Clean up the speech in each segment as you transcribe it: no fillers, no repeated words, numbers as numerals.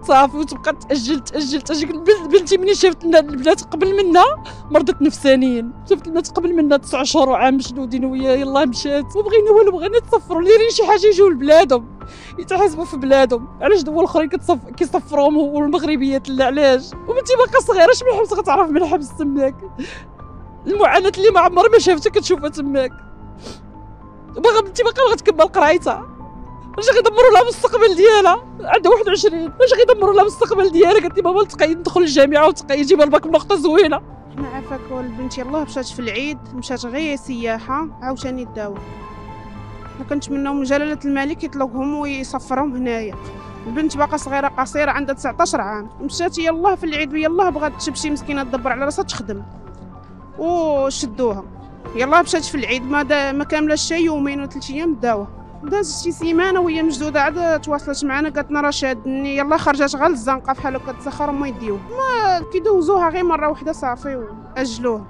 صافي وتبقى تاجل. بنتي ملي شافت البنات قبل منا مرضت نفسانيا، شافت البنات قبل منا 9 شهور وعام مشدودين وهي يلاه مشات وبغينا والو، بغينا نتصفروا دايرين شي حاجه يجيو لبلادهم يتحاسبوا في بلادهم. علاش دول الاخرين كيصفروهم والمغربيات لا علاش؟ وبنتي باقا صغيره اش من الحبس غتعرف من الحبس تماك؟ المعاناه اللي ما عمرها ما شافتها كتشوفها تماك. باغا بنتي باقا غتكمل قرايتها، واش غيدمروا لها المستقبل ديالها؟ عندها 21، واش غيدمروا لها المستقبل ديالها؟ قالت لي ماما تقي ندخل الجامعه وتقي يجيب الباك بنقطه زوينه. حنا عافاك والبنت يلاه مشات في العيد، مشات غير سياحه عاوتاني داو. ما كنتمناو من جلاله الملك يطلقهم ويصفرهم هنايا. البنت باقا صغيره قصيره عندها 19 عام، مشات يلاه في العيد يلاه بغات تمشي مسكينه تدبر على راسها تخدم وشدوها. يلاه مشات في العيد ما كاملاش شي يومين و3 ايام داوها. دازت شي سيمانه وهي مشدوده، عاد تواصلت معنا قالت لنا راه شادني، يلاه خرجت غير للزنقه بحال هكا تسخر وما يديوه. ما كيدوزوها غير مره واحده صافي واجلوها.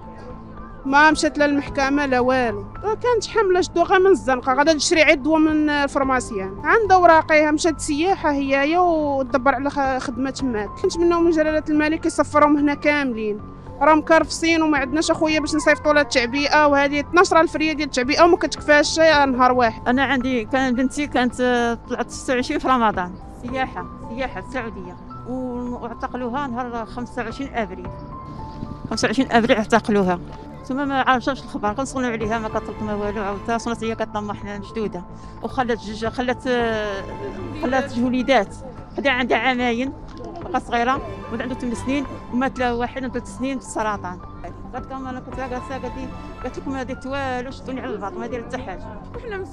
ما مشات لا للمحكمه لا والو، كانت حامله شدوها غير من الزنقه، غادا تشري عيد دواء من الفرماسيان، عندها وراقيها مشات سياحه هي ودبر على خدمه تماك. كنتمناو من جلاله الملك يصفرهم هنا كاملين، راه مكرفسين وما عندناش اخويا باش نصيفطوا لها التعبئه، وهذه 12,000 ريال ديال التعبئه وما كتكفاش نهار واحد. انا عندي بنتي كانت طلعت 26 في رمضان سياحه السعوديه، واعتقلوها نهار 25 ابريل. 25 ابريل اعتقلوها، ثم ما عرفتش الخبر، كنصونوا عليها ما كتطلب ما والو، عاودتها صونت هي كطمح مشدوده، خلات جوج وليدات، وحده عندها عامين بقى صغيره، وحده عنده 8 سنين، ومات له واحد عنده 3 سنين بالسرطان. قالت لهم انا كنت جالسه، قالت لكم ما درت والو، شفتوني على الباط ما دايره حتى حاجه. وحنا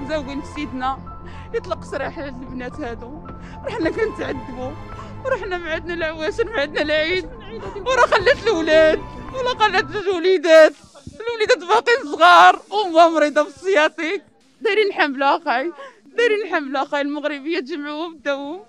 مزاوقين في سيدنا يطلق سراح البنات هادو، رحنا كنتعذبوا ورحنا ما عندنا لا عواشر ما عندنا لا عيد، وراه خلات الاولاد ولا خلات الوليدات باقيين صغار وامها مريضه بالسياطيك. دايرين حمله اخاي المغربيه تجمعوهم داوهم.